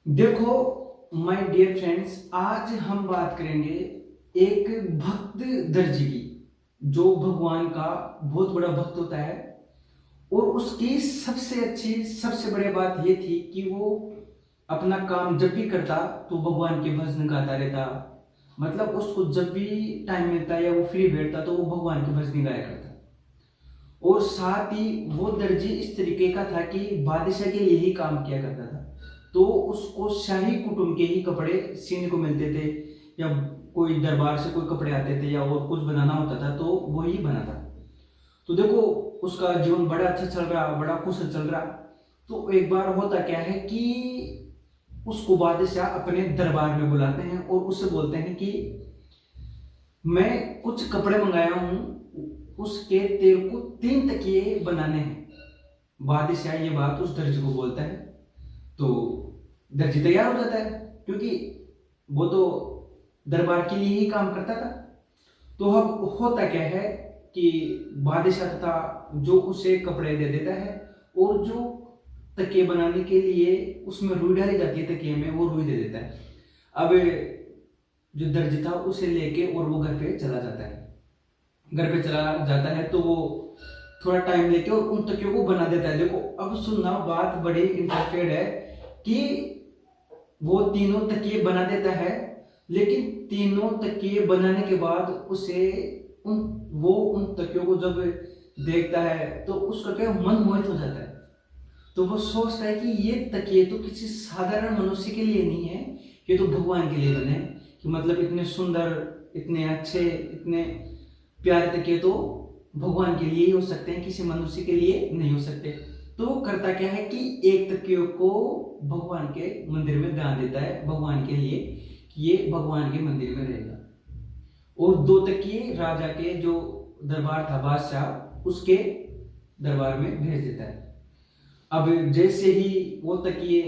देखो my dear friends, आज हम बात करेंगे एक भक्त दर्जी की, जो भगवान का बहुत बड़ा भक्त होता है। और उसकी सबसे अच्छी सबसे बड़ी बात ये थी कि वो अपना काम जब भी करता तो भगवान के भजन गाता रहता। मतलब उसको जब भी टाइम मिलता या वो फ्री बैठता तो वो भगवान के भजन गाया करता। और साथ ही वो दर्जी इस तरीके का था कि बादशाह के लिए ही काम किया करता था। तो उसको शाही कुटुंब के ही कपड़े सीने को मिलते थे, या कोई दरबार से कोई कपड़े आते थे या और कुछ बनाना होता था तो वही बनाता। तो देखो, उसका जीवन बड़ा अच्छा चल रहा, बड़ा कुशल चल रहा। तो एक बार होता क्या है कि उसको बादशाह अपने दरबार में बुलाते हैं और उससे बोलते हैं कि मैं कुछ कपड़े मंगाया हूं, उसके तेरे को 3 तकिए बनाने हैं। बादशाह ये बात उस दर्जी को बोलता है तो दर्जी तैयार हो जाता है, क्योंकि वो तो दरबार के लिए ही काम करता था। तो अब होता क्या है कि बादशाह था जो उसे कपड़े दे देता है, और जो तकिए बनाने के लिए उसमें रुई डाली जाती है तकिए में, वो रुई दे देता है। अब जो दर्जी था उसे लेके और वो घर पे चला जाता है। घर पे चला जाता है तो वो थोड़ा टाइम लेके और उन तकियों को बना देता है। देखो अब सुनना, बात बड़ी इंटरफेयर है कि वो तीनों तकिए बना देता है, लेकिन तीनों तकिए बनाने के बाद उसे उन उन तकियों को जब देखता है तो उसका क्या मन मोहित हो जाता है। तो वो सोचता है कि ये तकिए तो किसी साधारण मनुष्य के लिए नहीं है, ये तो भगवान के लिए बने। कि मतलब इतने सुंदर, इतने अच्छे, इतने प्यारे तकिए तो भगवान के लिए ही हो सकते हैं, किसी मनुष्य के लिए नहीं हो सकते। तो वो करता क्या है कि एक तकिए को भगवान के मंदिर में दान देता है, भगवान के लिए कि ये भगवान के मंदिर में रहेगा। और 2 तकिए राजा के जो दरबार था, बादशाह उसके दरबार में भेज देता है। अब जैसे ही वो तकिए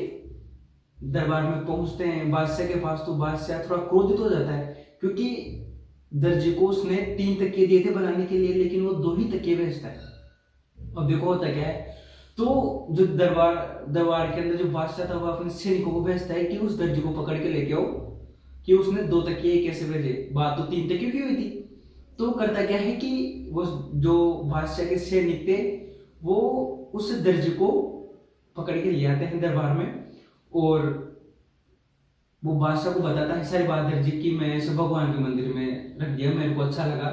दरबार में पहुंचते हैं बादशाह के पास, तो बादशाह थोड़ा क्रोधित हो जाता है, क्योंकि दर्जी को उसने 3 तकिए दिए थे बनाने के लिए, लेकिन वो 2 ही तकिए भेजता है। अब देखो होता क्या है, तो जो दरबार दरबार के अंदर जो बादशाह था वो अपने सैनिकों को भेजता है कि उस दर्जी को पकड़ के लेके आओ, कि उसने 2 तकिए कैसे भेजे, बात तो 3 तकियों की हुई थी। तो करता क्या है कि वो जो बादशाह के सैनिक थे वो उस दर्जी को पकड़ के ले आते हैं दरबार में, और वो बादशाह को बताता है सारी बात दर्जी की, मैं ऐसे भगवान के मंदिर में रख दिया, मेरे को अच्छा लगा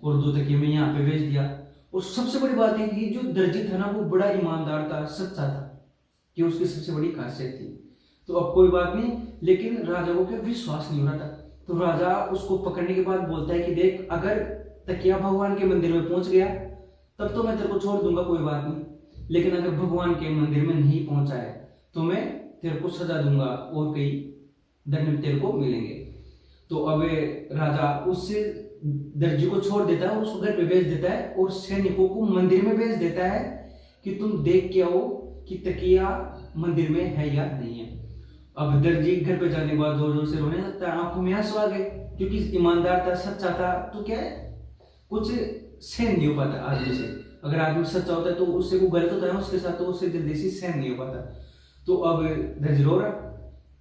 और 2 तकिए में यहाँ पे भेज दिया। और सबसे बड़ी बात है कि जो दर्जी था ना वो बड़ा ईमानदार था, सच्चा था, कि उसकी सबसे बड़ी खासियत थी। तो अब कोई बात नहीं, लेकिन राजा को क्या विश्वास नहीं हो रहा था। तो राजा उसको पकड़ने के बाद बोलता है कि देख, अगर तकिया भगवान के मंदिर में पहुंच गया तब तो मैं तेरे को छोड़ दूंगा, कोई बात नहीं, लेकिन अगर भगवान के मंदिर में नहीं पहुंचा है तो मैं तेरे को सजा दूंगा और कई दंड तेरे को मिलेंगे। तो अब राजा उस दर्जी को छोड़ देता है, उसको घर पे भेज देता है और सैनिकों को मंदिर में भेज देता है कि तुम देख के आओ कि तकिया मंदिर में है या नहीं है। अब दर्जी घर पे जाने के बाद जोर जोर से रोने लगता है, आंखों में आंसू आ गए, क्योंकि ईमानदार था, सच्चा था। तो क्या है, कुछ सहन नहीं हो पाता आदमी से। अगर आदमी सच्चा होता है तो उससे वो गलत होता है उसके साथ, तो उससे जल्दी से सहन नहीं हो पाता। तो अब दर्जी रो रहा,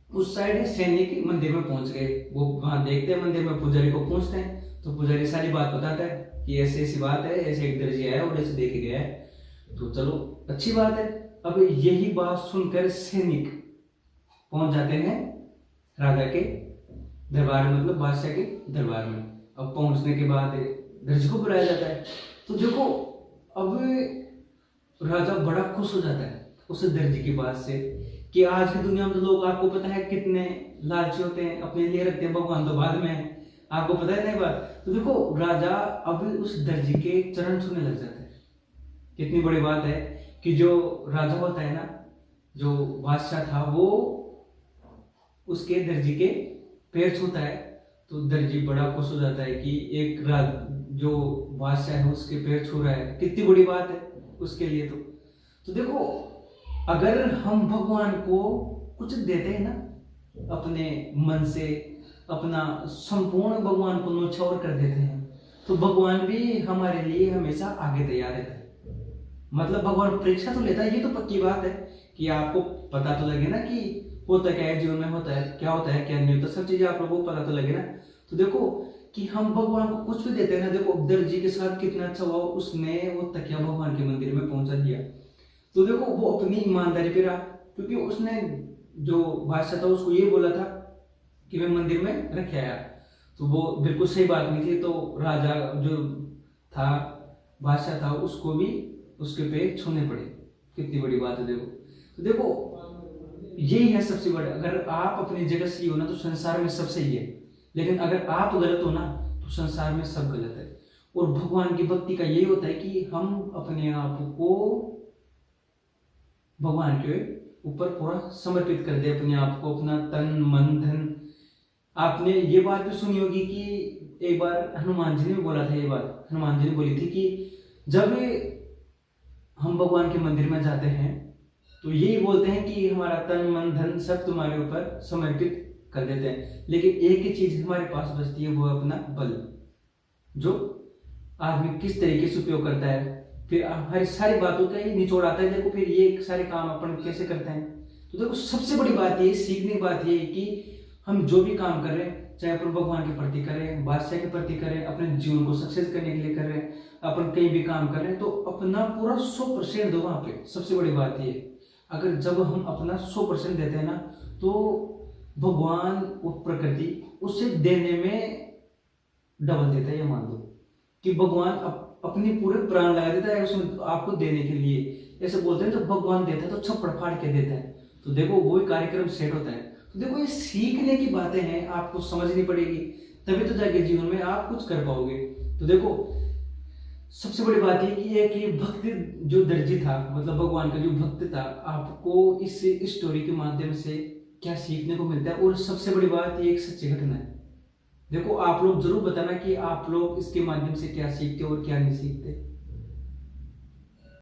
उस साइड सैनिक मंदिर में पहुंच गए। वो वहां देखते हैं मंदिर में, पुजारी को पूछते हैं तो पुजारी सारी बात बताता है कि ऐसी ऐसी बात है, ऐसे एक दर्जी आया और ऐसे देख गया है। तो चलो अच्छी बात है। अब यही बात सुनकर सैनिक पहुंच जाते हैं राजा के दरबार में, मतलब बादशाह के दरबार में। अब पहुंचने के बाद दर्जी को बुलाया जाता है। तो देखो अब राजा बड़ा खुश हो जाता है उस दर्जी की बात से, कि आज की दुनिया में तो लोग, आपको पता है कितने लालची होते हैं, अपने लिए रखते हैं, भगवान तो बाद में है, आपको पता है नहीं बात। तो देखो राजा अब उस दर्जी के चरण छूने लग जाता है। कितनी बड़ी बात है कि जो राजा होता है ना, जो बादशाह था, वो उसके दर्जी के पैर छूता है। तो दर्जी बड़ा खुश हो जाता है कि एक जो बादशाह है उसके पैर छू रहा है, कितनी बड़ी बात है उसके लिए। तो देखो, अगर हम भगवान को कुछ देते हैं ना अपने मन से, अपना संपूर्ण भगवान को न्योछावर कर देते हैं, तो भगवान भी हमारे लिए हमेशा आगे तैयार रहता है। मतलब भगवान परीक्षा तो लेता है, ये तो पक्की बात है कि आपको पता तो लगे ना कि होता क्या है जीवन में, होता है क्या, होता है क्या नहीं होता, सब चीजें आप लोगों को पता तो लगे ना। तो देखो कि हम भगवान को कुछ भी देते हैं ना, देखो दर्जी के साथ कितना अच्छा हुआ, उसने वो तकिया भगवान के मंदिर में पहुंचा दिया। तो देखो वो अपनी ईमानदारी पे रहा, क्योंकि उसने जो बादशाह था उसको ये बोला था कि मैं मंदिर में रख आया, तो वो बिल्कुल सही बात नहीं थी। तो राजा जो था, बादशाह था, उसको भी उसके पे छूने पड़े। कितनी बड़ी बात है देखो। तो देखो यही है सबसे बड़ा, अगर आप अपनी जगह सही हो ना तो संसार में सब सही है, लेकिन अगर आप गलत हो ना तो संसार में सब गलत है। और भगवान की भक्ति का यही होता है कि हम अपने आप को भगवान के ऊपर पूरा समर्पित कर दे, अपने आप को, अपना तन मन धन। आपने ये बात भी सुनी होगी कि एक बार हनुमान जी ने भी बोला था, ये बात हनुमान जी ने बोली थी कि जब हम भगवान के मंदिर में जाते हैं तो यही बोलते हैं कि हमारा तन मन धन सब तुम्हारे ऊपर समर्पित कर देते हैं, लेकिन एक ही चीज हमारे पास बचती है, वो है अपना बल, जो आदमी किस तरीके से उपयोग करता है। फिर हमारी सारी बातों का ही निचोड़ आता है। देखो फिर ये सारे काम अपन कैसे करते हैं। तो देखो सबसे बड़ी बात ये, सीखने की बात ये है कि हम जो भी काम कर रहे हैं, चाहे अपन भगवान के प्रति करें, बादशाह के प्रति करें, अपने जीवन को सक्सेस करने के लिए कर रहे हैं, अपन कहीं भी काम कर रहे हैं, तो अपना पूरा 100% दो वहां पे। सबसे बड़ी बात ये, अगर जब हम अपना 100% देते हैं ना, तो भगवान और प्रकृति उसे देने में डबल देता है। ये मान लो कि भगवान अपनी पूरे प्राण लगा देता है उसमें आपको देने के लिए। ऐसे बोलते हैं जब भगवान देता है तो छप्पड़ फाड़ के देता है। तो देखो वो कार्यक्रम सेट होता है। तो देखो ये सीखने की बातें हैं, आपको समझनी पड़ेगी, तभी तो जाके जीवन में आप कुछ कर पाओगे। तो देखो सबसे बड़ी बात ये कि भक्त जो दर्जी था, मतलब भगवान का जो भक्त था, आपको इस स्टोरी के माध्यम से क्या सीखने को मिलता है। और सबसे बड़ी बात ये एक सच्ची घटना है। देखो आप लोग जरूर बताना कि आप लोग इसके माध्यम से क्या सीखते हो और क्या नहीं सीखते।